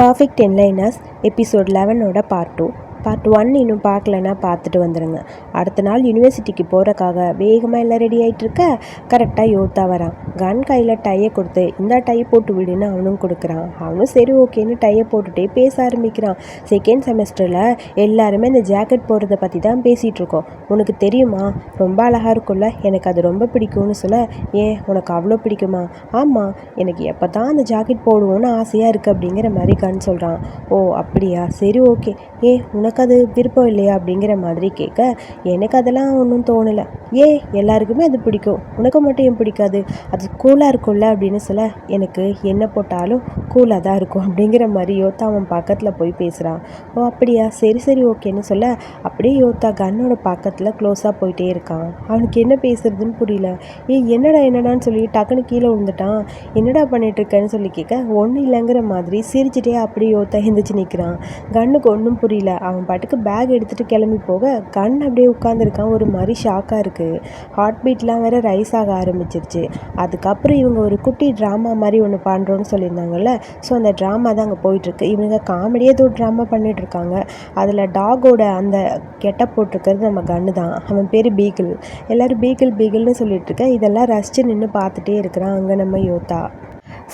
Perfect என்லைனர்ஸ் episode 11ஓட part 2. Part 1 இன்னும் பார்க்கலன்னா பார்த்துட்டு வந்துடுங்க. அடுத்த நாள் யூனிவர்சிட்டிக்கு போகிறக்காக வேகமாக எல்லாம் ரெடி ஆகிட்டு இருக்க கரெக்டாக யோத்தா வரான். கன் கையில் டையை கொடுத்து இந்த டையை போட்டு விடுன்னு அவனும் கொடுக்குறான். அவனும் சரி ஓகேன்னு டையை போட்டுகிட்டே பேச ஆரம்பிக்கிறான். செகண்ட் செமஸ்டரில் எல்லாருமே இந்த ஜாக்கெட் போடுறத பற்றி தான் பேசிகிட்டு இருக்கோம். உனக்கு தெரியுமா, ரொம்ப அழகாக இருக்கும்ல, எனக்கு அது ரொம்ப பிடிக்கும்னு சொல்ல, ஏன் உனக்கு அவ்வளோ பிடிக்குமா? ஆமாம், எனக்கு எப்போ தான் அந்த ஜாக்கெட் போடுவோன்னு ஆசையாக இருக்குது அப்படிங்கிற மாதிரி கன் சொல்கிறான். ஓ அப்படியா, சரி ஓகே, ஏன் உனக்கு அது விருப்பம் இல்லையா அப்படிங்கிற மாதிரி கேட்க, எனக்கு அதெல்லாம் ஒன்றும் தோணலை. ஏன் எல்லாருக்குமே அது பிடிக்கும், உனக்கு மட்டும் ஏன் பிடிக்காது? அது கூலாக இருக்கும்ல அப்படின்னு சொல்ல, எனக்கு என்ன போட்டாலும் கூலாக தான் இருக்கும் அப்படிங்கிற மாதிரி யோத்தா அவன் பக்கத்தில் போய் பேசுகிறான். ஓ அப்படியா, சரி சரி ஓகேன்னு சொல்ல, அப்படியே யோத்தா கன்னோட பக்கத்தில் க்ளோஸாக போயிட்டே இருக்கான். அவனுக்கு என்ன பேசுறதுன்னு புரியல. என்னடான்னு சொல்லி டக்குன்னு கீழே விழுந்துட்டான். என்னடா பண்ணிகிட்ருக்கேன்னு சொல்லி கேட்க, ஒன்றும் இல்லைங்கிற மாதிரி சிரிச்சுட்டே அப்படியே யோத்தா எழுந்திரிச்சு நிற்கிறான். கன்னுக்கு ஒன்றும் புரியல. அவன் பாட்டுக்கு பேக் எடுத்துகிட்டு கிளம்பி போக கண் அப்படியே உட்காந்துருக்கான். ஒரு மாதிரி ஷாக்காக இருக்குது. ஹார்ட் பீட்லாம் வேறு ரைஸ் ஆக ஆரம்பிச்சிருச்சு. அதுக்கப்புறம் இவங்க ஒரு குட்டி ட்ராமா மாதிரி ஒன்று பண்ணுறோன்னு சொல்லியிருந்தாங்கல்ல, ஸோ அந்த ட்ராமா தான் அங்கே போயிட்டுருக்கு. இவங்க காமெடியே ஏதோ ட்ராமா பண்ணிகிட்ருக்காங்க. அதில் டாகோட அந்த கெட்டப் போட்டிருக்கிறது நம்ம கன்னு தான். அவன் பேர் பீகிள். எல்லோரும் பீகிள்னு சொல்லிட்டுருக்க. இதெல்லாம் ரசித்து நின்று பார்த்துட்டே இருக்கிறான் அங்கே நம்ம யோத்தா.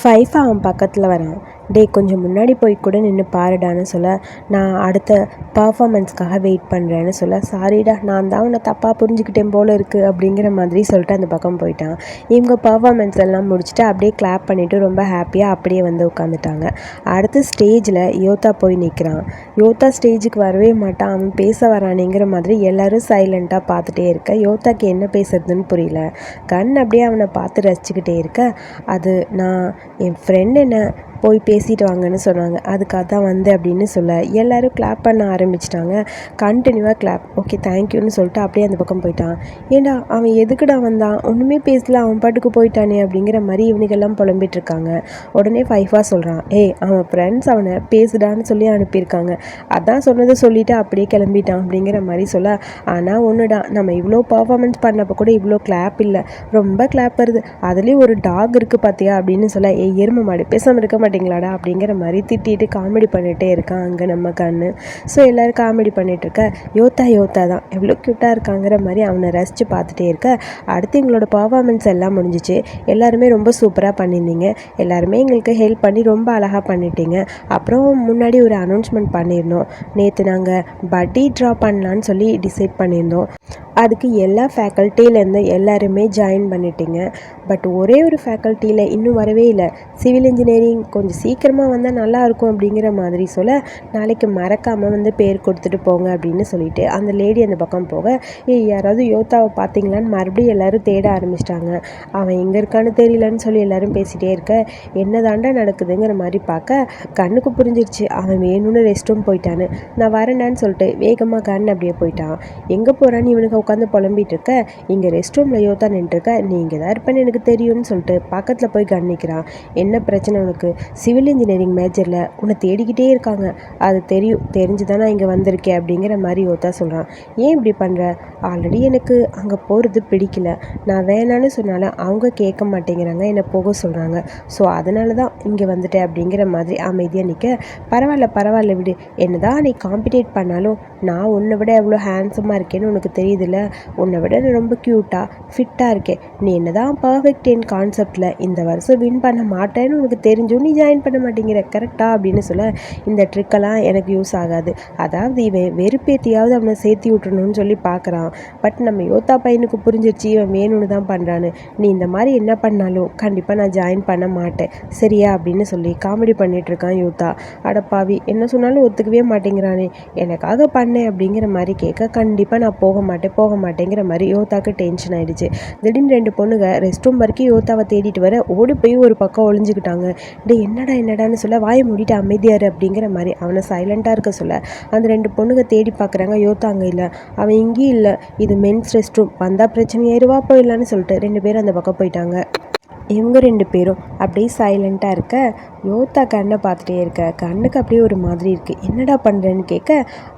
ஃபைஃபா அவன் பக்கத்தில் வரான். டே கொஞ்சம் முன்னாடி போய் கூட நின்று பாருடான்னு சொல்ல, நான் அடுத்த பர்ஃபார்மன்ஸ்க்காக வெயிட் பண்ணுறேன்னு சொல்ல, சாரிடா நான் தான் உன்னை தப்பாக புரிஞ்சுக்கிட்டேன் போல் இருக்குது அப்படிங்கிற மாதிரி சொல்லிட்டு அந்த பக்கம் போயிட்டான். இவங்க பர்ஃபார்மன்ஸ் எல்லாம் முடிச்சுட்டு அப்படியே கிளாப் பண்ணிவிட்டு ரொம்ப ஹாப்பியாக அப்படியே வந்து உட்காந்துட்டாங்க. அடுத்து ஸ்டேஜில் யோத்தா போய் நிற்கிறான். யோத்தா ஸ்டேஜுக்கு வரவே மாட்டான். அவன் பேச வரானேங்கிற மாதிரி எல்லோரும் சைலண்ட்டாக பார்த்துட்டே இருக்க யோத்தாக்கு என்ன பேசுறதுன்னு புரியல. கண் அப்படியே அவனை பார்த்து ரசிச்சுக்கிட்டே இருக்க, அது நான் என் ஃப்ரெண்ட் என்ன போய் பேசிட்டு வாங்கன்னு சொன்னாங்க, அதுக்காக தான் வந்தேன் அப்படின்னு சொல்ல எல்லோரும் கிளாப் பண்ண ஆரம்பிச்சிட்டாங்க. கண்டினியூவாக கிளாப். ஓகே தேங்க்யூன்னு சொல்லிட்டு அப்படியே அந்த பக்கம் போயிட்டான். ஏண்டா அவன் எதுக்குடா வந்தான், ஒன்றுமே பேசல, அவன் பாட்டுக்கு போயிட்டானே அப்படிங்கிற மாதிரி இவனுக்கெல்லாம் புலம்பிட்டு இருக்காங்க. உடனே ஃபைஃபா சொல்கிறான், அவன் ஃப்ரெண்ட்ஸ் அவனை பேசுடான்னு சொல்லி அனுப்பியிருக்காங்க, அதான் சொன்னதை சொல்லிவிட்டு அப்படியே கிளம்பிட்டான் அப்படிங்கிற மாதிரி சொல்ல, ஆனால் ஒன்றுடா, நம்ம இவ்வளோ பர்ஃபார்மன்ஸ் பண்ணப்போ கூட இவ்வளோ கிளாப் இல்லை, ரொம்ப கிளாப் வருது, அதுலேயும் ஒரு டாக் இருக்குது பார்த்தியா அப்படின்னு சொல்ல, எருமை மாடு பேசாமல் இருக்க மாட்டீங்களாடா அப்படிங்கிற மாதிரி திட்டிட்டு காமெடி பண்ணிகிட்டே இருக்கான் அங்கே நம்ம கண்ணு. ஸோ எல்லோரும் காமெடி பண்ணிகிட்ருக்க, யோத்தா தான் எவ்வளோ க்யூட்டாக இருக்காங்கிற மாதிரி அவனை ரசித்து பார்த்துட்டே இருக்க. அடுத்து எங்களோட பர்ஃபார்மன்ஸ் எல்லாம் முடிஞ்சிச்சு. எல்லாருமே ரொம்ப சூப்பராக பண்ணியிருந்தீங்க, எல்லாருமே எங்களுக்கு ஹெல்ப் பண்ணி ரொம்ப அழகாக பண்ணிட்டீங்க. அப்புறம் முன்னாடி ஒரு அனௌன்ஸ்மெண்ட் பண்ணியிருந்தோம், நேற்று நாங்கள் பட்டி ட்ரா பண்ணலான்னு சொல்லி டிசைட் பண்ணியிருந்தோம். அதுக்கு எல்லா ஃபேக்கல்ட்டிலேருந்து எல்லாருமே ஜாயின் பண்ணிட்டீங்க. பட் ஒரே ஒரு ஃபேக்கல்ட்டியில் இன்னும் வரவே இல்லை, சிவில் இன்ஜினியரிங் கொஞ்சம் சீக்கிரமாக வந்தால் நல்லாயிருக்கும் அப்படிங்கிற மாதிரி சொல்ல, நாளைக்கு மறக்காமல் வந்து பேர் கொடுத்துட்டு போங்க அப்படின்னு சொல்லிட்டு அந்த லேடி அந்த பக்கம் போக, யாராவது யோத்தாவை பார்த்தீங்களான்னு மறுபடியும் எல்லோரும் தேட ஆரம்பிச்சிட்டாங்க. அவன் எங்கே இருக்கான்னு தெரியலன்னு சொல்லி எல்லோரும் பேசிகிட்டே இருக்க, என்ன தாண்டா நடக்குதுங்கிற மாதிரி பார்க்க கண்ணுக்கு புரிஞ்சிருச்சு, அவன் வேணும்னு ரெஸ்ட் ரூம் போயிட்டான்னு. நான் வரேன்டான்னு சொல்லிட்டு வேகமாக கண் அப்படியே போயிட்டான். எங்கே போகிறான்னு இவனுக்கு உட்காந்து புலம்பிட்டு இருக்க, இங்கே ரெஸ்ட் ரூமில் யோத்தா நின்றுருக்க, நீ இங்கே தான் இருப்பேன்னு எனக்கு தெரியும்னு சொல்லிட்டு பக்கத்தில் போய் கண்ணிக்கிறான். என்ன பிரச்சனை உனக்கு? சிவில் இன்ஜினியரிங் மேஜரில் உன்னை தேடிக்கிட்டே இருக்காங்க, அது தெரிஞ்சு தான் நான் இங்கே வந்திருக்கேன் அப்படிங்கிற மாதிரி யோத்தா சொல்கிறான். ஏன் இப்படி பண்ணுற? ஆல்ரெடி எனக்கு அங்கே போகிறது பிடிக்கல, நான் வேணான்னு சொன்னாலும் அவங்க கேட்க மாட்டேங்கிறாங்க, என்னை போக சொல்கிறாங்க, ஸோ அதனால தான் இங்கே வந்துட்டேன் அப்படிங்கிற மாதிரி அமைதியாக நிற்க, பரவாயில்ல விடு, என்ன தான் நீ காம்படிட் பண்ணாலும் நான் உன்னை விட எவ்வளோ ஹேண்ட்ஸமாக இருக்கேன்னு உனக்கு தெரியுதுல்ல, உன்னை விட நான் ரொம்ப க்யூட்டாக ஃபிட்டாக இருக்கேன், நீ என்ன தான் பர்ஃபெக்ட் 10 கான்செப்டில் இந்த வருஷம் வின் பண்ண மாட்டேன்னு உனக்கு தெரிஞ்சும் நீ ஜாயின் பண்ண மாட்டேங்கிற கரெக்டாக அப்படின்னு சொல்ல, இந்த ட்ரிக்கெல்லாம் எனக்கு யூஸ் ஆகாது, அதாவது இவன் வெறுப்பேற்றியாவது அவனை சேர்த்தி விட்டுறணும்னு சொல்லி பார்க்குறான். பட் நம்ம யோத்தா பையனுக்கு புரிஞ்சிருச்சு இவன் வேணும்னு தான் பண்ணுறான்னு, நீ இந்த மாதிரி என்ன பண்ணாலும் கண்டிப்பாக நான் ஜாயின் பண்ண மாட்டேன் சரியா அப்படின்னு சொல்லி காமெடி பண்ணிகிட்ருக்கான் யோத்தா. அடப்பாவி, என்ன சொன்னாலும் ஒத்துக்கவே மாட்டேங்கிறானே, எனக்காக பண்ணேன் அப்படிங்கிற மாதிரி கேட்க, கண்டிப்பாக நான் போக மாட்டேங்கிற மாதிரி யோத்தாக்கு டென்ஷன் ஆகிடுச்சு. திடீர்னு 2 பொண்ணுங்க ரெஸ்ட் ரூம் வரைக்கும் யோத்தாவை தேடிட்டு வர ஓடி போய் ஒரு பக்கம் ஒளிஞ்சுக்கிட்டாங்க. என்னடான்னு சொல்ல, வாயை மூடிட்டு அமைதியாரு அப்படிங்கிற மாதிரி அவனை சைலண்ட்டாக இருக்க சொல்ல, அந்த 2 பொண்ணுங்க தேடி பார்க்குறாங்க. யோத்தா அங்கே இல்லை, அவன் இங்கேயும் இல்லை, இது மென்ஸ் ரெஸ்ட் ரூம், வந்தால் பிரச்சனையாயிருவா போயிடலான்னு சொல்லிட்டு 2 பேரும் அந்த பக்கம் போயிட்டாங்க. இவங்க 2 பேரும் அப்படியே சைலண்ட்டாக இருக்க, யோத்தா கண்ணை பார்த்துட்டே இருக்க. கண்ணுக்கு அப்படியே ஒரு மாதிரி இருக்குது. என்னடா பண்ணுறேன்னு கேட்க,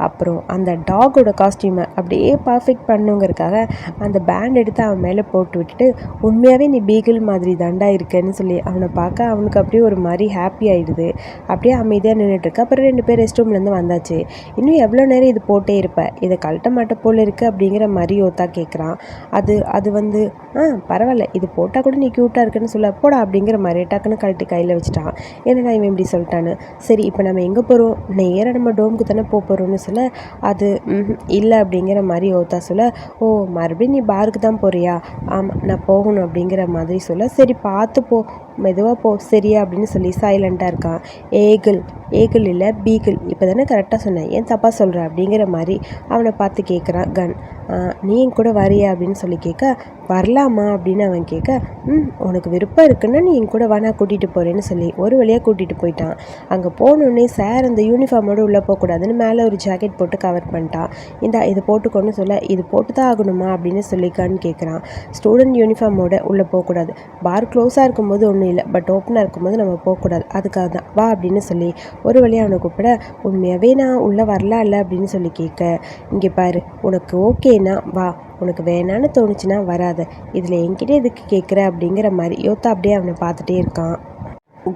அப்புறம் அந்த டாகோட காஸ்டியூமை அப்படியே பர்ஃபெக்ட் பண்ணுங்கிறதுக்காக அந்த பேண்ட் எடுத்து அவன் மேலே போட்டு விட்டுட்டு, உண்மையாகவே நீ பீகிள் மாதிரி தாண்டா இருக்கேன்னு சொல்லி அவனை பார்க்க அவனுக்கு அப்படியே ஒரு மாதிரி ஹாப்பி ஆகிடுது. அப்படியே அமைதியாக நின்றுட்டுருக்கு. அப்புறம் 2 பேர் ரெஸ்ட் ரூம்லேருந்து வந்தாச்சு. இன்னும் எவ்வளோ நேரம் இது போட்டே இருப்பேன், இதை கழட்ட மாட்ட போல் இருக்குது அப்படிங்கிற மாதிரி யோத்தா கேட்குறான். அது வந்து பரவாயில்ல, இது போட்டால் கூட நீ க்யூட்டாக இருக்குன்னு சொல்ல போடா அப்படிங்கிற மாதிரி டக்குன்னு கழட்டி கையில் வச்சுட்டான். என்னடா இவன் இப்படி சொல்லிட்டான்னு. சரி இப்போ நம்ம எங்கே போகிறோம், நேராக நம்ம டோமுக்கு தானே போகிறோம்னு சொல்ல, அது இல்லை அப்படிங்கிற மாதிரி யோத்தா சொல்ல, ஓ மறுபடியும் நீ பாருக்கு தான் போகிறியா, ஆமாம் நான் போகணும் அப்படிங்கிற மாதிரி சொல்ல, சரி பார்த்து போ, மெதுவாக போ சரியா அப்படின்னு சொல்லி சைலண்ட்டாக இருக்கான். ஏகிள் இல்லை பீகிள், இப்போ தானே கரெக்டாக சொன்னேன், ஏன் தப்பாக சொல்கிற அப்படிங்கிற மாதிரி அவனை பார்த்து கேட்குறான் கன். நீ என் கூட வரியா அப்படின்னு சொல்லி கேட்க, வரலாமா அப்படின்னு அவன் கேட்க, உனக்கு விருப்பம் இருக்குன்னா நீ என் கூட வேணா கூட்டிகிட்டு போகிறேன்னு சொல்லி ஒரு வழியாக கூட்டிகிட்டு போயிட்டான். அங்கே போனோடனே சார் அந்த யூனிஃபார்மோடு உள்ளே போகக்கூடாதுன்னு மேலே ஒரு ஜாக்கெட் போட்டு கவர் பண்ணிட்டான். இது போட்டுக்கொண்டு சொல்ல, இது போட்டு தான் ஆகணுமா அப்படின்னு சொல்லிக்கான்னு கேட்குறான். ஸ்டூடெண்ட் யூனிஃபார்மோட உள்ளே போகக்கூடாது, பார் க்ளோஸாக இருக்கும்போது ஒன்றும் இல்லை, பட் ஓப்பனாக இருக்கும்போது நம்ம போகக்கூடாது, அதுக்காக தான் வா அப்படின்னு சொல்லி ஒரு வழியாக அவனை கூப்பிட, உண்மையாகவே நான் உள்ளே வரலாம் இல்லை அப்படின்னு சொல்லி கேட்க, இங்கே பாரு உனக்கு ஓகேனா வா, உனக்கு வேணான்னு தோணுச்சுன்னா வராத, இதில் என்கிட்ட எதுக்கு கேட்குற அப்படிங்கிற மாதிரி யோத்தா அப்படியே அவனை பார்த்துட்டே இருக்கான்.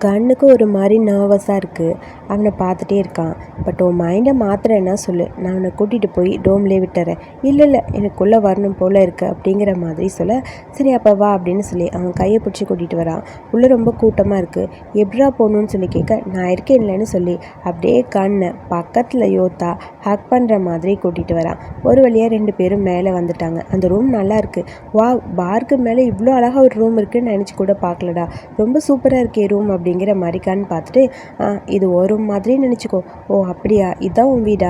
கன்னுக்கு ஒரு மாதிரி நர்வஸாக இருக்குது. அவனை பார்த்துட்டே இருக்கான். பட் உன் மைண்டை மாத்திரன்னா சொல்லு, நான் அவனை கூட்டிகிட்டு போய் டோம்லேயே விட்டுறேன். இல்லை எனக்குள்ளே வரணும் போல் இருக்குது அப்படிங்கிற மாதிரி சொல்ல, சரி அப்போ வா அப்படின்னு சொல்லி அவன் கையை பிடிச்சி கூட்டிகிட்டு வரான். உள்ளே ரொம்ப கூட்டமாக இருக்குது, எப்படா போகணுன்னு சொல்லி கேட்க, நான் இருக்கேன் இல்லைன்னு சொல்லி அப்படியே கண்ணை பக்கத்தில் யோத்தா ஹக் பண்ணுற மாதிரி கூட்டிகிட்டு வரான். ஒரு வழியாக 2 பேரும் மேலே வந்துட்டாங்க. அந்த ரூம் நல்லா இருக்குது. வா, பார்க்கு மேலே இவ்வளோ அழகாக ஒரு ரூம் இருக்குதுன்னு நினச்சி கூட பார்க்கலடா, ரொம்ப சூப்பராக இருக்கே ரூம் அப்படிங்கிற மாதிரி கண் பார்த்துட்டு, இது ஒரு மாதிரி நினச்சிக்கோ. ஓ அப்படியா, இதுதான் உன் வீடா?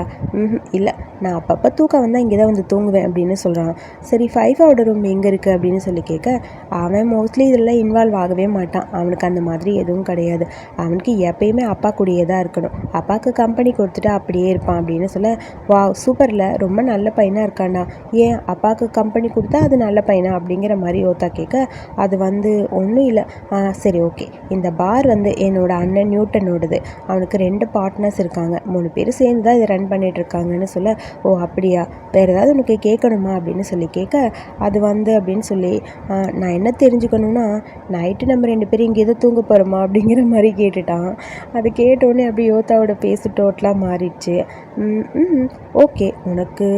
இல்லை, நான் அப்பப்போ தூக்கம் வந்தால் இங்கே தான் வந்து தூங்குவேன் அப்படின்னு சொல்கிறான். சரி 5 ரூம் எங்கே இருக்குது அப்படின்னு சொல்லி கேட்க, அவன் மோஸ்ட்லி இதெல்லாம் இன்வால்வ் ஆகவே மாட்டான். அவனுக்கு அந்த மாதிரி எதுவும் கிடையாது. அவனுக்கு எப்பயுமே அப்பா கூடயே தான் இருக்கணும், அப்பாவுக்கு கம்பெனி கொடுத்துட்டு அப்படியே இருப்பான் அப்படின்னு சொல்ல, வா சூப்பரில், ரொம்ப நல்ல பையனாக இருக்காண்டா. ஏன் அப்பாவுக்கு கம்பெனி கொடுத்தா அது நல்ல பையனா அப்படிங்கிற மாதிரி யோத்தா கேட்க, அது வந்து ஒன்றும் இல்லை. சரி ஓகே, இந்த பார் வந்து என்னோட அண்ணன் நியூட்டனோடது. அவனுக்கு 2 பார்ட்னர்ஸ் இருக்காங்க, 3 பேர் சேர்ந்து தான் இதை ரன் பண்ணிகிட்ருக்காங்கன்னு சொல்ல, ஓ அப்படியா, வேறு ஏதாவது உனக்கு கேட்கணுமா அப்படின்னு சொல்லி கேட்க, அது வந்து அப்படின்னு சொல்லி, நான் என்ன தெரிஞ்சுக்கணுன்னா, நைட்டு நம்ம 2 பேரும் இங்கே எதோ தூங்க போகிறோமா அப்படிங்கிற மாதிரி கேட்டுட்டான். அது கேட்டோடனே அப்படி யோத்தாவோட பேசு டோட்டலாக மாறிடுச்சு. ஓகே, உனக்கு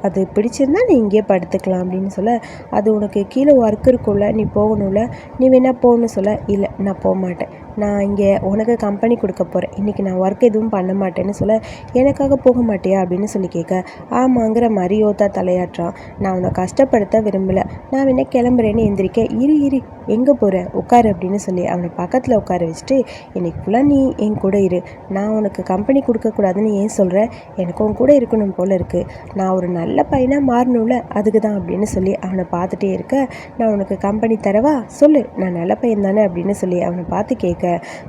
அது பிடிச்சிருந்தா நீ இங்கேயே படுத்துக்கலாம் அப்படின்னு சொல்ல, அது உனக்கு கீழே ஒர்க் இருக்கும்ல, நீ போகணும்ல, நீ வேணா போகணுன்னு சொல்ல, இல்லை நான் போக மாட்டேன், நான் இங்கே உனக்கு கம்பெனி கொடுக்க போகிறேன், இன்றைக்கி நான் ஒர்க் எதுவும் பண்ண மாட்டேன்னு சொல்ல, எனக்காக போக மாட்டியா அப்படின்னு சொல்லி கேட்க, ஆமாங்கிற மாதிரி யோத்தா தலையாட்டுறான். நான் உன்னை கஷ்டப்படுத்த விரும்பலை, நான் வேணா கிளம்புறேன்னு எந்திரிக்க, இரு எங்கே போகிற, உட்காரு அப்படின்னு சொல்லி அவனை பக்கத்தில் உட்கார வச்சுட்டு, இன்னைக்கு ஃபுல்லாக நீ என் கூட இரு, நான் உனக்கு கம்பெனி கொடுக்கக்கூடாதுன்னு ஏன் சொல்கிறேன், எனக்கு உன் கூட இருக்கணும் போல் இருக்குது, நான் ஒரு நல்ல பையனாக மாறணும்ல, அதுக்கு தான் அப்படின்னு சொல்லி அவனை பார்த்துட்டே இருக்க, நான் உனக்கு கம்பெனி தரவா, சொல்லு நான் நல்ல பையன் தானே அப்படின்னு சொல்லி அவனை பார்த்து கேட்க,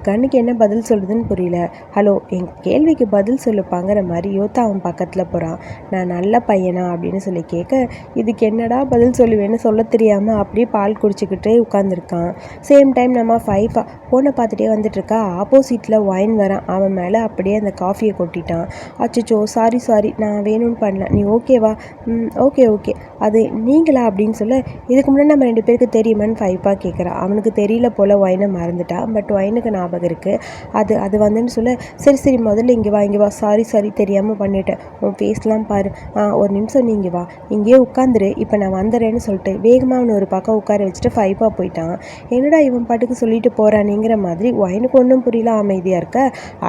கண்ணுக்கு என்ன பதில் சொல்கிறதுன்னு புரியல. ஹலோ, என் கேள்விக்கு பதில் சொல்லுப்பாங்கிற மாதிரி யோத்தா அவன் பக்கத்தில் போகிறான். நான் நல்ல பையனா அப்படின்னு சொல்லி கேட்க, இதுக்கு என்னடா பதில் சொல்லுவேன்னு சொல்ல தெரியாமல் அப்படியே பால் குடிச்சிக்கிட்டே உட்காந்துருக்கான். சேம் டைம் நம்ம 5 ஃபோனை பார்த்துட்டே வந்துட்டுருக்கா. ஆப்போசிட்டில் ஒயின் வரான், அவன் மேலே அப்படியே அந்த காஃபியை கொட்டிட்டான். அச்சோ சாரி நான் வேணும்னு பண்ணல, நீ ஓகேவா? ஓகே அது நீங்களா அப்படின்னு சொல்ல, இதுக்கு முன்னாடி நம்ம 2 பேருக்கு தெரியுமான்னு 5 கேட்குறான். அவனுக்கு தெரியல போல் ஒயினை மறந்துட்டான். பட் ஒயினுக்கு ஞாபகம் இருக்குது. அது வந்துன்னு சொல்ல, சரி முதல்ல இங்கே வா, சாரி தெரியாமல் பண்ணிட்டேன், உன் ஃபேஸ்லாம் பாரு, ஒரு நிமிஷம் நீ இங்கே வா, இங்கேயே உட்காந்துரு, இப்போ நான் வந்துடுறேன்னு சொல்லிட்டு வேகமாக அவனை ஒரு பக்கம் உட்கார வச்சுட்டு 5 போயிட்டான். என்னடா இவன் பாட்டுக்கு சொல்லிட்டு போகிறானிங்கிற மாதிரி ஒயினுக்கு ஒன்றும் புரியல, அமைதியாக இருக்க.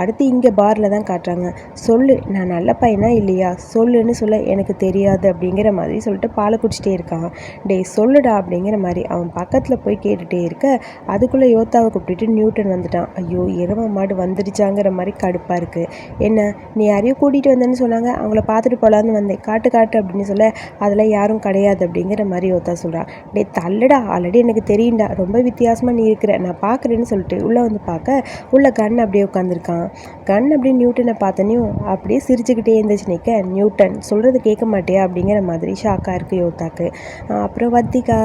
அடுத்து இங்கே பாரில் தான் காட்டுறாங்க. சொல்லு, நான் நல்ல பையனா இல்லையா சொல்லுன்னு சொல்ல, எனக்கு தெரியாது அப்படிங்கிற மாதிரி சொல்லிட்டு பாலை குடிச்சிட்டே இருக்கான். டேய் சொல்லுடா அப்படிங்கிற மாதிரி அவன் பக்கத்தில் போய் கேட்டுகிட்டே இருக்க, அதுக்குள்ளே யோத்தாவை கூப்பிட்டுட்டு நியூட்டன் வந்துட்டான். ஐயோ, எரும மாடு வந்துடுச்சாங்கிற மாதிரி கடுப்பாக இருக்குது. என்ன, நீ யாரையும் கூட்டிகிட்டு வந்தேன்னு சொன்னாங்க, அவங்கள பார்த்துட்டு போகலான்னு வந்தேன், காட்டு அப்படின்னு சொல்ல, அதெல்லாம் யாரும் கிடையாது அப்படிங்கிற மாதிரி யோத்தா சொல்கிறான். டே தள்ளுடா, ஆல்ரெடி எனக்கு தெரியும் சரிண்டா, ரொம்ப வித்தியாசமாக நீ இருக்கிற, நான் பார்க்குறேன்னு சொல்லிட்டு உள்ளே வந்து பார்க்க உள்ள கன் அப்படியே உட்காந்துருக்கான். கன் அப்படியே நியூட்டனை பார்த்தனையும் அப்படியே சிரிச்சுக்கிட்டே இருந்துச்சு நிற்க, நியூட்டன் சொல்கிறது கேட்க மாட்டியா அப்படிங்கிற மாதிரி ஷாக்காக இருக்குது யோத்தாக்கு. அப்புறம் வத்திக்கா,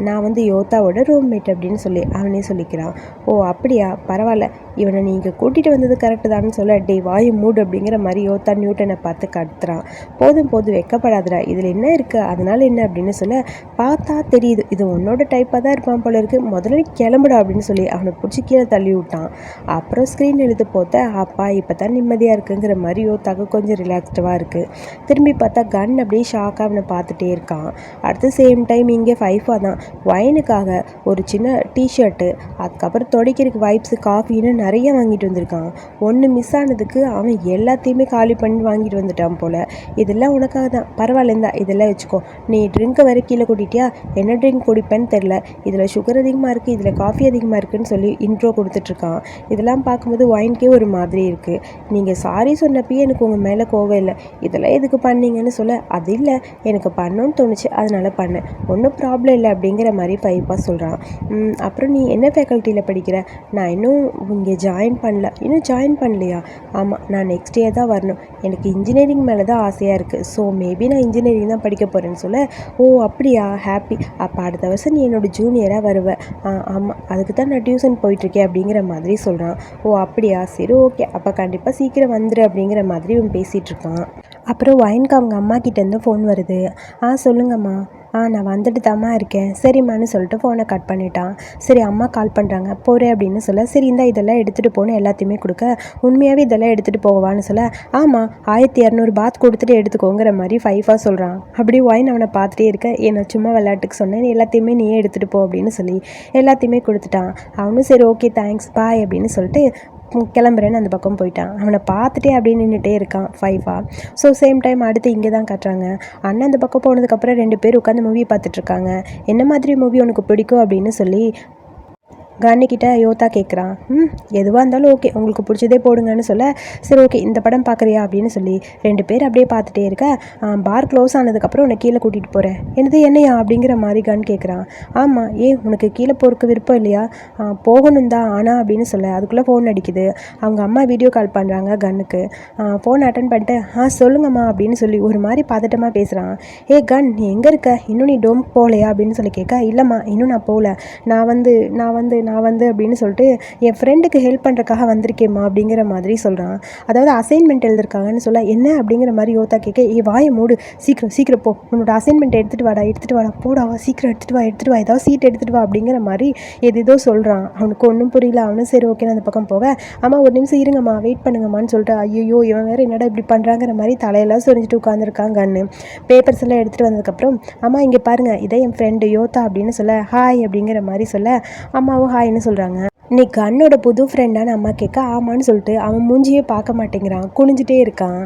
நான் வந்து யோத்தாவோட ரூம்மேட் அப்படின்னு சொல்லி அவனே சொல்லிக்கிறான். ஓ அப்படியா, பரவாயில்ல, இவனை நீங்கள் கூட்டிகிட்டு வந்தது கரெக்டு தான்னு சொல்ல, டே வாயு மூடு அப்படிங்கிற மாதிரி யோத்தா நியூட்டனை பார்த்து கத்துறான். போதும் வெக்கப்படாதுடா, இதில் என்ன இருக்குது, அதனால என்ன அப்படின்னு சொல்ல, பார்த்தா தெரியுது இது உன்னோட டைப்பாக தான் இருப்பான் போல இருக்குது, முதல்ல கிளம்புடா அப்படின்னு சொல்லி அவனை பிடிச்சி கீழே தள்ளி விட்டான். அப்புறம் ஸ்க்ரீன் எழுத்து போத்த, அப்பா இப்போ தான் நிம்மதியாக இருக்குங்கிற மாதிரி யோத்தாக்கு கொஞ்சம் ரிலாக்ஸ்டாக இருக்குது. திரும்பி பார்த்தா கன் அப்படியே ஷாக்காக அவனை பார்த்துட்டே இருக்கான். அடுத்து சேம் டைம் இங்கே ஃபைஃபா தான் ஒயினுக்காக ஒரு சின்ன டிஷர்ட்டு, அதுக்கப்புறம் துடைக்கிறதுக்கு வைப்ஸு, காஃபின்னு நிறைய வாங்கிட்டு வந்திருக்கான். ஒன்று மிஸ் ஆனதுக்கு அவன் எல்லாத்தையுமே காலி பண்ணி வாங்கிட்டு வந்துட்டான் போல். இதெல்லாம் உனக்காக தான், பரவாயில்ல, இதெல்லாம் வச்சுக்கோ. நீ ட்ரிங்க்கை வேறு கீழே கூட்டிட்டியா, என்ன ட்ரிங்க் குடிப்பேன்னு தெரில, இதில் சுகர் அதிகமாக இருக்குது, இதில் காஃபி அதிகமாக இருக்குதுன்னு சொல்லி இன்ட்ரோ கொடுத்துட்ருக்கான். இதெல்லாம் பார்க்கும்போது ஒயின்கே ஒரு மாதிரி இருக்குது. நீங்கள் சாரி சொன்னப்பயே எனக்கு உங்கள் மேலே கோவம் இல்லை, இதெல்லாம் எதுக்கு பண்ணீங்கன்னு சொல்ல, அது இல்லை எனக்கு பண்ணணும்னு தோணுச்சு அதனால் பண்ணேன், ஒன்றும் ப்ராப்ளம் இல்லை அப்படிங்கிற மாதிரி ஃபைஃபாக சொல்கிறான். அப்புறம் நீ என்ன ஃபேக்கல்ட்டியில் படிக்கிற, நான் இன்னும் இங்கே ஜாயின் பண்ணல. இன்னும் ஜாயின் பண்ணலையா? ஆமாம், நான் நெக்ஸ்ட் இயர் தான் வரணும், எனக்கு இன்ஜினியரிங் மேலே தான் ஆசையாக இருக்குது, ஸோ மேபி நான் இன்ஜினியரிங் தான் படிக்க போகிறேன்னு சொல்ல, ஓ அப்படியா, ஹாப்பி, அப்போ அடுத்த வருஷம் நீ என்னோடய ஜூனியராக வருவேன். ஆமாம், அதுக்கு தான் நான் டியூஷன் போயிட்டுருக்கேன் அப்படிங்கிற மாதிரி சொல்கிறான். ஓ அப்படியா, சரி ஓகே, அப்போ கண்டிப்பாக சீக்கிரம் வந்துரு அப்படிங்கிற மாதிரி இவன் பேசிகிட்டு இருக்கான். அப்புறம் ஒயின்க்கு அவங்க அம்மா கிட்டேருந்து ஃபோன் வருது. சொல்லுங்கம்மா. நான் வந்துட்டு தாம்மா இருக்கேன். சரிம்மான்னு சொல்லிட்டு ஃபோனை கட் பண்ணிட்டான். சரி அம்மா கால் பண்ணுறாங்க, போகிறேன் அப்படின்னு சொல்ல, சரி இந்த இதெல்லாம் எடுத்துகிட்டு போகணும் எல்லாத்தையுமே கொடுக்க, உண்மையாகவே இதெல்லாம் எடுத்துகிட்டு போவான்னு சொல்ல, ஆமாம் 1200 பாத் கொடுத்துட்டு எடுத்துக்கோங்கிற மாதிரி ஃபைஃபாக சொல்கிறான். அப்படி ஒயின் அவனை பார்த்துட்டே இருக்க, நான் சும்மா விளையாட்டுக்கு சொன்னேன், எல்லாத்தையுமே நீயே எடுத்துகிட்டு போ அப்படின்னு சொல்லி எல்லாத்தையுமே கொடுத்துட்டான். அவனும் சரி ஓகே தேங்க்ஸ் பாய் அப்படின்னு சொல்லிட்டு கிளம்புறேன்னு அந்த பக்கம் போயிட்டான். அவனை பார்த்துட்டே அப்படியே நின்றுட்டே இருக்கான் ஃபைஃபா. ஸோ சேம் டைம் அடுத்து இங்கே தான் காட்டுறாங்க. அண்ணன் அந்த பக்கம் போனதுக்கப்புறம் 2 பேர் உட்காந்து மூவி பார்த்துட்ருக்காங்க. என்ன மாதிரி மூவி உனக்கு பிடிக்கும் அப்படின்னு சொல்லி கன்னிக்கிட்ட யோத்தா கேட்குறான். எதுவாக இருந்தாலும் ஓகே, உங்களுக்கு பிடிச்சதே போடுங்கன்னு சொல்ல, சரி ஓகே இந்த படம் பார்க்குறியா அப்படின்னு சொல்லி 2 பேர் அப்படியே பார்த்துட்டே இருக்க, பார் க்ளோஸ் ஆனதுக்கப்புறம் உன்னை கீழே கூட்டிகிட்டு போகிறேன். என்னது என்னையா அப்படிங்கிற மாதிரி கன் கேட்குறான். ஆமாம், உனக்கு கீழே போகிறக்கு விருப்பம் இல்லையா? போகணும் தான், ஆனால் அப்படின்னு சொல்ல அதுக்குள்ளே ஃபோன் அடிக்குது. அவங்க அம்மா வீடியோ கால் பண்ணுறாங்க கன்னுக்கு. ஃபோன் அட்டன் பண்ணிட்டு சொல்லுங்கம்மா அப்படின்னு சொல்லி ஒரு மாதிரி பதட்டமாக பேசுகிறான். கன் நீ எங்கே இருக்க, இன்னும் நீ டோம் போகலையா அப்படின்னு சொல்லி கேட்க, இல்லைம்மா இன்னும் நான் போகல, நான் வந்து அப்படின்னு சொல்லிட்டு என் ஃப்ரெண்டுக்கு ஹெல்ப் பண்ணுறக்காக வந்திருக்கேம்மா அப்படிங்கிற மாதிரி சொல்கிறான். அதாவது அசைன்மெண்ட் எழுதிருக்காங்கன்னு சொல்ல, என்ன அப்படிங்கிற மாதிரி யோத்தா கேட்க, வாயை மூடு, சீக்கிரம் போ, உன்னோட அசைன்மெண்ட் எடுத்துகிட்டு வாடா போடா, சீக்கிரம் எடுத்துகிட்டு வா, ஏதாவது சீட் எடுத்துகிட்டு வா அப்படிங்கிற மாதிரி ஏதோ சொல்கிறான். அவனுக்கு ஒன்றும் புரியல. அவனும் சரி ஓகேன்னு அந்த பக்கம் போக, அம்மா ஒரு நிமிஷம் இருங்கம்மா, வெயிட் பண்ணுங்கம்மான்னு சொல்லிட்டு, ஐயோ இவன் வேறு என்னடா இப்படி பண்ணுறாங்கிற மாதிரி தலையெல்லாம் சொரிஞ்சிட்டு உட்காந்துருக்காங்கன்னு பேப்பர்ஸ் எல்லாம் எடுத்துகிட்டு வந்ததுக்கப்புறம், அம்மா இங்கே பாருங்கள், இதை என் ஃப்ரெண்டு யோத்தா அப்படின்னு சொல்ல, ஹாய் அப்படிங்கிற மாதிரி சொல்ல, அம்மாவும் ஹாய்ன்னு சொல்கிறாங்க. நீ கன்னோட புது ஃப்ரெண்டான்னு அம்மா கேட்க, ஆமான்னு சொல்லிட்டு அவன் மூஞ்சியே பார்க்க மாட்டேங்கிறான், குனிஞ்சிட்டே இருக்கான்.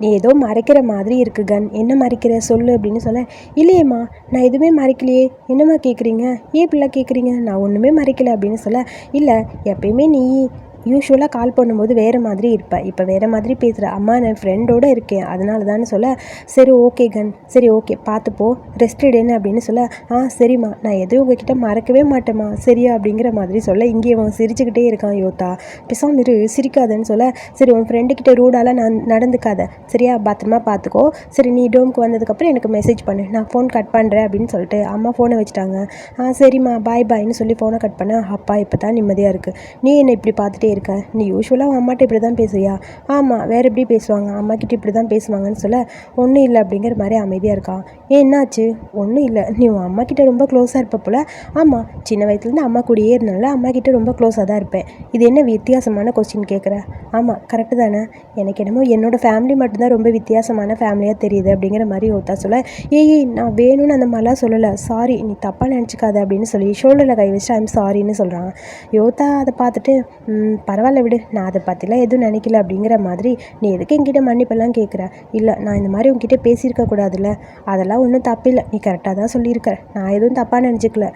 நீ ஏதோ மறைக்கிற மாதிரி இருக்கு கன், என்ன மறைக்கிற சொல்லு அப்படின்னு சொல்ல, இல்லையேம்மா நான் எதுவுமே மறைக்கலையே, என்னம்மா கேட்குறீங்க, இப்படிலாம் கேட்குறீங்க, நான் ஒன்றுமே மறைக்கலை அப்படின்னு சொல்ல, இல்லை எப்பயுமே நீ யூஸ்வலாக கால் பண்ணும்போது வேறு மாதிரி இருப்பேன், இப்போ வேறு மாதிரி பேசுகிற, அம்மா நான் ஃப்ரெண்டோடு இருக்கேன் அதனால தான் சொல்ல, சரி ஓகே கன், சரி ஓகே பார்த்துப்போ, ரெஸ்ட் எடுன்னு அப்படின்னு சொல்ல, சரிம்மா நான் எதுவும் உங்ககிட்ட மறக்கவே மாட்டேம்மா சரியா அப்படிங்கிற மாதிரி சொல்ல, இங்கே அவன் சிரிச்சுக்கிட்டே இருக்கான். யோத்தா பேசாம இரு, சிரிக்காதன்னு சொல்ல, சரி உன் ஃப்ரெண்டுக்கிட்ட ரூடாலாம் நான் நடந்துக்காத சரியா, பத்திரமா பார்த்துக்கோ, சரி நீ டோம்க்கு வந்ததுக்கப்புறம் எனக்கு மெசேஜ் பண்ணு, நான் ஃபோன் கட் பண்ணுறேன் அப்படின்னு சொல்லிட்டு அம்மா ஃபோனை வச்சுட்டாங்க. சரிம்மா பாய்னு சொல்லி ஃபோனை கட் பண்ண, அப்பா இப்போ தான் நிம்மதியாக இருக்குது, நீ என்னை இப்படி பார்த்துட்டே இருக்க, நீ யூஸ்வலாக அவன் அம்மாட்ட இப்படி தான் பேசுவியா? ஆமாம், வேறு எப்படி பேசுவாங்க, அம்மாக்கிட்ட இப்படி தான் பேசுவாங்கன்னு சொல்ல, ஒன்றும் இல்லை அப்படிங்கிற மாதிரி அமைதியாக இருக்கான். என்னாச்சு? ஒன்றும் இல்லை, நீ உன் அம்மாக்கிட்ட ரொம்ப க்ளோஸாக இருப்ப போல். ஆமாம், சின்ன வயசுலேருந்து அம்மா கூடயே இருந்தால அம்மாக்கிட்ட ரொம்ப க்ளோஸாக தான் இருப்பேன். இது என்ன வித்தியாசமான கொஸ்டின் கேட்குற? ஆமாம் கரெக்டு தானே, எனக்கு என்னமோ என்னோடய ஃபேமிலி மட்டும்தான் ரொம்ப வித்தியாசமான ஃபேமிலியாக தெரியுது அப்படிங்கிற மாதிரி யோத்தா சொல்ல, நான் வேணும்னு அந்த மாதிரிலாம் சொல்லலை, சாரி நீ தப்பாக நினச்சிக்காத அப்படின்னு சொல்லி ஷோல்டரில் கை வச்சு ஐம் சாரின்னு சொல்கிறான். யோத்தா அதை பார்த்துட்டு பரவாயில்ல விடு, நான் அதை பற்றிலாம் எதுவும் நினைக்கல அப்படிங்கிற மாதிரி. நீ எதுக்கு என்கிட்ட மன்னிப்பெல்லாம் கேட்குற? இல்லை, நான் இந்த மாதிரி உங்ககிட்ட பேசியிருக்க கூடாதுல்ல. அதெல்லாம் ஒன்றும் தப்பில்லை, நீ கரெக்டாக தான் சொல்லியிருக்க. நான் எதுவும் தப்பாக நினச்சிக்கல.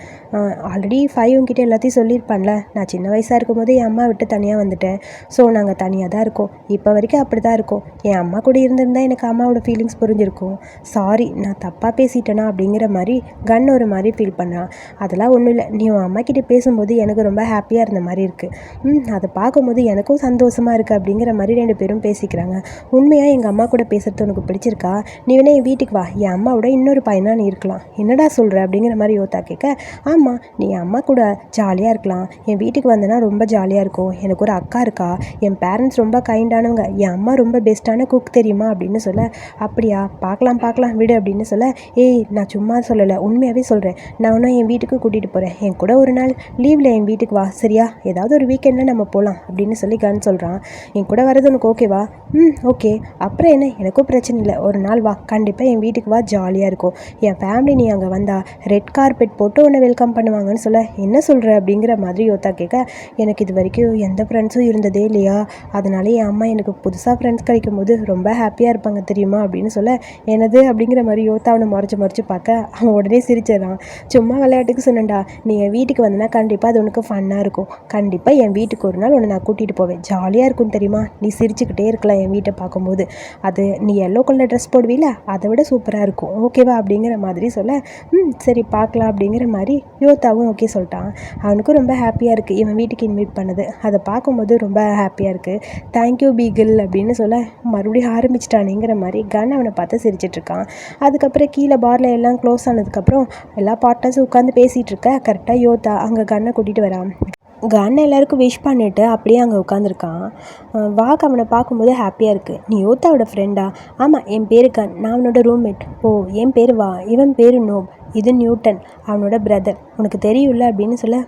ஆல்ரெடி 5 உங்ககிட்ட எல்லாத்தையும் சொல்லியிருப்பான்ல. நான் சின்ன வயசாக இருக்கும்போது என் அம்மா விட்டு தனியாக வந்துட்டேன். ஸோ நாங்கள் தனியாக தான் இருக்கோம். இப்போ வரைக்கும் அப்படி தான் இருக்கோம். என் அம்மா கூட இருந்திருந்தால் எனக்கு அம்மாவோட ஃபீலிங்ஸ் புரிஞ்சிருக்கும். சாரி, நான் தப்பாக பேசிட்டேனா அப்படிங்கிற மாதிரி கன் ஒரு மாதிரி ஃபீல் பண்ணான். அதெல்லாம் ஒன்றும் இல்லை, நீ உன் அம்மா கிட்டே பேசும்போது எனக்கு ரொம்ப ஹாப்பியாக இருந்த மாதிரி இருக்குது. அதை பார்க்கும்போது எனக்கும் சந்தோஷமாக இருக்குது அப்படிங்கிற மாதிரி 2 பேரும் பேசிக்கிறாங்க. உண்மையாக எங்கள் அம்மா கூட பேசுகிறது உனக்கு பிடிச்சிருக்கா? நீ வேணா என் வீட்டுக்கு வா, என் அம்மாவோட இன்னொரு பையனாக நீ இருக்கலாம். என்னடா சொல்கிற அப்படிங்கிற மாதிரி யோதா கேட்க, ஆமாம், நீ என் அம்மா கூட ஜாலியாக இருக்கலாம். என் வீட்டுக்கு வந்தேன்னா ரொம்ப ஜாலியாக இருக்கும். எனக்கு ஒரு அக்கா இருக்கா. என் பேரண்ட்ஸ் ரொம்ப கைண்டானவங்க. என் அம்மா ரொம்ப பெஸ்ட்டான குக் தெரியுமா அப்படின்னு சொல்ல, அப்படியா, பார்க்கலாம் விடு அப்படின்னு சொல்ல, ஏய் நான் சும்மா சொல்லலை, உண்மையாகவே சொல்கிறேன். நான் இன்னும் என் வீட்டுக்கு கூட்டிகிட்டு போகிறேன். என் கூட ஒரு நாள் லீவில் என் வீட்டுக்கு வா, சரியா? ஏதாவது ஒரு வீக்கெண்டில் நம்ம போகலாம் அப்படின்னு சொல்லி கன் சொல்கிறான். என் கூட வர்றது உனக்கு ஓகேவா? ஓகே. அப்புறம் என்ன, எனக்கும் பிரச்சனை இல்லை. ஒரு நாள் வா, கண்டிப்பாக என் வீட்டுக்கு வா, ஜாலியாக இருக்கும். என் ஃபேமிலி நீ அங்கே வந்தா ரெட் கார்பெட் போட்டு உன்னை வெல்கம் பண்ணுவாங்கன்னு சொல்ல, என்ன சொல்கிற அப்படிங்கிற மாதிரி யோதா கேட்க, எனக்கு இது வரைக்கும் எந்த ஃப்ரெண்ட்ஸும் இருந்ததே இல்லையா, அதனால என் அம்மா எனக்கு புதுசாக ஃப்ரெண்ட்ஸ் கிடைக்கும் போது ரொம்ப ஹாப்பியாக இருப்பாங்க தெரியுமா அப்படின்னு சொல்ல, என்னது அப்படிங்கிற மாதிரி யோதா அவனை மறைச்சு பார்க்க அவன் உடனே சிரிச்சிடறான். சும்மா விளையாட்டுக்கு சொன்னேன்டா, நீ என் வீட்டுக்கு வந்தனா கண்டிப்பாக அது உனக்கு ஃபன்னாக இருக்கும். கண்டிப்பாக என் வீட்டுக்கு ஒரு நாள் உன்னை நான் கூட்டிகிட்டு போவேன், ஜாலியாக இருக்கும் தெரியுமா? நீ சிரிச்சுக்கிட்டே இருக்கலாம் என் வீட்டை பார்க்கும்போது. அது நீ எல்லோ கலர் ட்ரெஸ் போடுவீல, அதை விட சூப்பராக இருக்கும், ஓகேவா அப்படிங்கிற மாதிரி சொல்ல, சரி பார்க்கலாம் அப்படிங்கிற மாதிரி யோதாவும் ஓகே சொல்லிட்டான். அவனுக்கும் ரொம்ப ஹாப்பியாக இருக்குது இவன் வீட்டுக்கு இன்வைட் பண்ணது. அதை பார்க்கும்போது ரொம்ப ஹாப்பியாக இருக்குது. தேங்க்யூ பீகிள் அப்படின்னு சொல்ல, மறுபடியும் ஆரம்பிச்சிட்டானுங்கிற மாதிரி கன் அவனை பார்த்து சிரிச்சிட்ருக்கான். அதுக்கப்புறம் கீழே பாரில் எல்லாம் க்ளோஸ் ஆனதுக்கப்புறம் எல்லா பார்ட்னர்ஸும் உட்காந்து பேசிகிட்டு இருக்க கரெக்டாக யோதா அங்கே கன்னை கூட்டிகிட்டு வரான். கன் எல்லாருக்கும் விஷ் பண்ணிவிட்டு அப்படியே அங்கே உட்காந்துருக்கான். வாக் அவனை பார்க்கும்போது ஹாப்பியாக இருக்குது. நீ யோதாவோட ஃப்ரெண்டா? ஆமாம், என் பேர் கன், நான் அவனோட ரூம்மேட். ஓ, என் பேர் வா, இவன் பேர் நோப், இது நியூட்டன், அவனோட பிரதர். உனக்கு தெரியும்ல அப்படின்னு சொல்ல,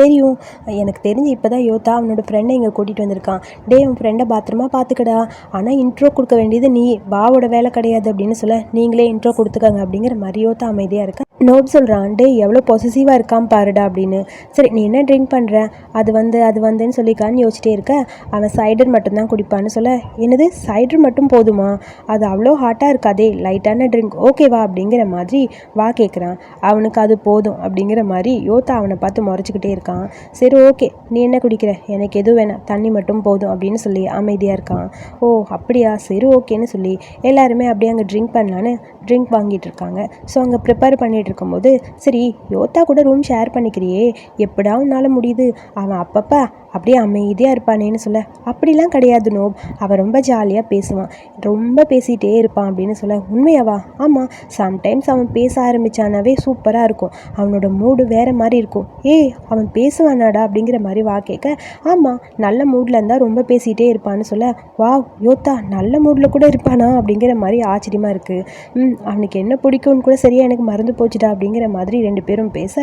தெரியும். எனக்கு தெரிஞ்சு இப்போ தான் யோதா அவனோட ஃப்ரெண்டை இங்கே கூட்டிகிட்டு வந்திருக்கான். டே, உன் ஃப்ரெண்டை பாத்திரமா பார்த்துக்கடா. ஆனால் இன்ட்ரோ கொடுக்க வேண்டியது நீ, வாவோட வேலை கிடையாது அப்படின்னு சொல்ல, நீங்களே இன்ட்ரோ கொடுத்துக்கங்க அப்படிங்கிற மாதிரி யோதா அமைதியாக இருக்கா. நோப் சொல்கிறான், டே எவ்வளோ பொசசிவாக இருக்கான் பாருடா அப்படின்னு. சரி, நீ என்ன ட்ரிங்க் பண்ணுற? அது வந்துன்னு சொல்லிக்கான்னு யோசிச்சிட்டே இருக்க. அவன் சைடர் மட்டும்தான் குடிப்பான்னு சொல்ல, என்னது சைடர் மட்டும் போதுமா? அது அவ்வளோ ஹாட்டாக இருக்காதே, லைட்டான ட்ரிங்க் ஓகேவா அப்படிங்கிற மாதிரி வா கேட்குறான். அவனுக்கு அது போதும் அப்படிங்கிற மாதிரி யோதா அவனை பார்த்து முறைச்சிக்கிட்டே இருக்கான். சரி ஓகே, நீ என்ன குடிக்கிற? எனக்கு எதுவும் வேணாம், தண்ணி மட்டும் போதும் அப்படின்னு சொல்லி அமைதியாக இருக்கான். ஓ அப்படியா, சரி ஓகேன்னு சொல்லி எல்லாருமே அப்படியே அங்கே ட்ரிங்க் பண்ணலான்னு ட்ரிங்க் வாங்கிட்டு இருக்காங்க. ஸோ அங்கே ப்ரிப்பேர் பண்ணிகிட்டு இருக்கும்போது, சரி யோதா கூட ரூம் ஷேர் பண்ணிக்கிறியே, எப்படா உன்னால் முடியுது? அவன் அப்பப்போ அப்படியே அமைதியாக இருப்பானேன்னு சொல்ல, அப்படிலாம் கிடையாது நோப், அவன் ரொம்ப ஜாலியாக பேசுவான், ரொம்ப பேசிகிட்டே இருப்பான் அப்படின்னு சொல்ல, உண்மையாவா? ஆமாம், சம்டைம்ஸ் அவன் பேச ஆரம்பித்தானாவே சூப்பராக இருக்கும், அவனோட மூடு வேறு மாதிரி இருக்கும். ஏய், அவன் பேசுவானாடா அப்படிங்கிற மாதிரி வா கேட்க, ஆமாம், நல்ல மூடில் இருந்தால் ரொம்ப பேசிகிட்டே இருப்பான்னு சொல்ல, வா யோதா நல்ல மூடில் கூட இருப்பானா அப்படிங்கிற மாதிரி ஆச்சரியமாக இருக்குது. அவனுக்கு என்ன பிடிக்கும்னு கூட சரியாக எனக்கு மறந்து போச்சுடா அப்படிங்கிற மாதிரி 2 பேரும் பேச,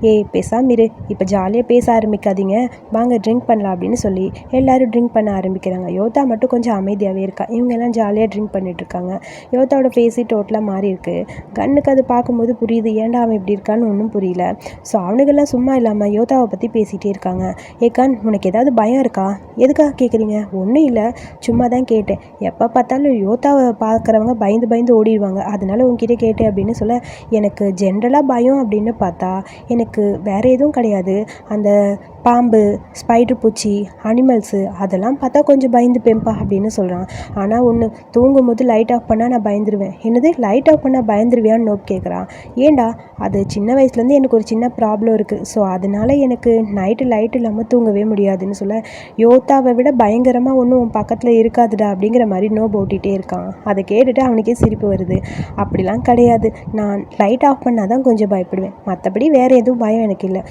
ஏய் பேசாமிரு, இப்போ ஜாலியாக பேச ஆரம்பிக்காதீங்க, வாங்க ட்ரிங்க் பண்ணலாம் அப்படின்னு சொல்லி எல்லாரும் ட்ரிங்க் பண்ண ஆரம்பிக்கிறாங்க. யோதா மட்டும் கொஞ்சம் அமைதியாகவே இருக்கா. இவங்க எல்லாம் ஜாலியாக ட்ரிங்க் பண்ணிட்டு இருக்காங்க. யோதாவோட ஃபேஸு டோட்டலாக மாறி இருக்கு. கண்ணுக்கு அது பார்க்கும்போது புரியுது, ஏன்டா அவன் இப்படி இருக்கான்னு ஒன்றும் புரியல. ஸோ அவனுக்கெல்லாம் சும்மா இல்லாமல் யோதாவை பற்றி பேசிகிட்டே இருக்காங்க. ஏ கண், உனக்கு ஏதாவது பயம் இருக்கா? எதுக்காக கேட்குறீங்க? ஒன்றும் இல்லை, சும்மா தான் கேட்டேன். எப்போ பார்த்தாலும் யோதாவை பார்க்குறவங்க பயந்து ஓடிடுவாங்க, அதனால உங்ககிட்ட கேட்டேன் அப்படின்னு சொல்ல, எனக்கு ஜென்ரலாக பயம் அப்படின்னு பார்த்தா எனக்கு வேறு எதுவும் கிடையாது. அந்த பாம்பு, ஸ்பைடர் பூச்சி, அனிமல்ஸு அதெல்லாம் பார்த்தா கொஞ்சம் பயந்துப்பேன்ப்பா அப்படின்னு சொல்கிறான். ஆனால் ஒன்று, தூங்கும்போது லைட் ஆஃப் பண்ணால் நான் பயந்துருவேன். என்னது லைட் ஆஃப் பண்ணால் பயந்துருவியான்னு நோப் கேட்குறான். ஏண்டா, அது சின்ன வயசுலேருந்து எனக்கு ஒரு சின்ன ப்ராப்ளம் இருக்குது, ஸோ அதனால் எனக்கு நைட்டு லைட் இல்லாமல் தூங்கவே முடியாதுன்னு சொல்ல, யோதாவை விட பயங்கரமாக ஒன்றும் உன் பக்கத்தில் இருக்காதுடா அப்படிங்கிற மாதிரி நோப் ஓட்டிகிட்டே இருக்கான். அதை கேட்டுட்டு அவனுக்கே சிரிப்பு வருது. அப்படிலாம் கிடையாது, நான் லைட் ஆஃப் பண்ணால் தான் கொஞ்சம் பயப்படுவேன், மற்றபடி வேறு எதுவும் பயம் எனக்கு இல்லை.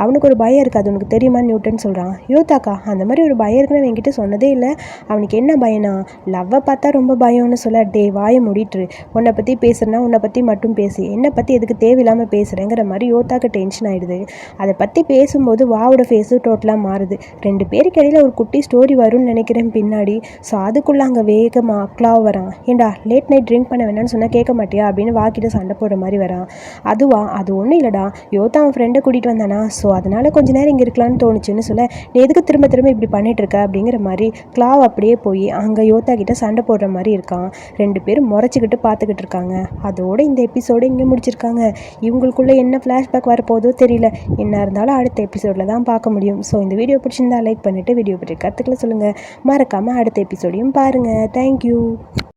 அவனுக்கு ஒரு பயம் இருக்காது, உனக்கு தெரியுமா நியூட்டன் சொல்கிறான். யோதாக்கா அந்த மாதிரி ஒரு பயம் இருக்குன்னு என்கிட்ட சொன்னதே இல்லை. அவனுக்கு என்ன பயனா? லவ்வை பார்த்தா ரொம்ப பயம்னு சொல்ல, டே வாயை மூடிட்டு, உன்னை பற்றி பேசுகிறேன்னா உன்னை பற்றி மட்டும் பேசு, என்னை பற்றி எதுக்கு தேவையில்லாமல் பேசுகிறேங்கிற மாதிரி யோதாக்கு டென்ஷன் ஆகிடுது. அதை பற்றி பேசும்போது வாவோட ஃபேஸு டோட்டலாக மாறுது. 2 பேருக்கு இடையில் ஒரு குட்டி ஸ்டோரி வரும்னு நினைக்கிறேன் பின்னாடி. ஸோ அதுக்குள்ளே அங்கே வேகமாக க்ளாவ் வரான். ஏண்டா லேட் நைட் ட்ரிங்க் பண்ண வேணான்னு சொன்னால் கேட்க மாட்டியா அப்படின்னு வாக்கிட்ட சண்டை போடுற மாதிரி வரான். அதுவா? அது ஒன்றும் இல்லைடா, யோதா அவன் ஃப்ரெண்டை கூட்டிகிட்டு வந்தானா, ஸோ அதனால் கொஞ்ச நேரம் இங்கே இருக்கலாம் பார்க்கலான்னு தோணுச்சுன்னு சொல்ல, நீ எதுக்கு திரும்ப திரும்ப இப்படி பண்ணிட்டு இருக்க அப்படிங்கிற மாதிரி கிளாவ் அப்படியே போய் அங்கே யோதா கிட்ட சண்டை போடுற மாதிரி இருக்கான். 2 பேரும் முறைச்சிக்கிட்டு பார்த்துக்கிட்டு இருக்காங்க. அதோட இந்த எபிசோடு இங்கே முடிச்சிருக்காங்க. இவங்களுக்குள்ள என்ன ஃப்ளாஷ்பேக் வரப்போதோ தெரியல. என்ன இருந்தாலும் அடுத்த எபிசோடில் தான் பார்க்க முடியும். ஸோ இந்த வீடியோ பிடிச்சிருந்தா லைக் பண்ணிவிட்டு வீடியோ பற்றி கருத்துக்களை சொல்லுங்கள். மறக்காமல் அடுத்த எபிசோடையும் பாருங்கள். தேங்க்யூ.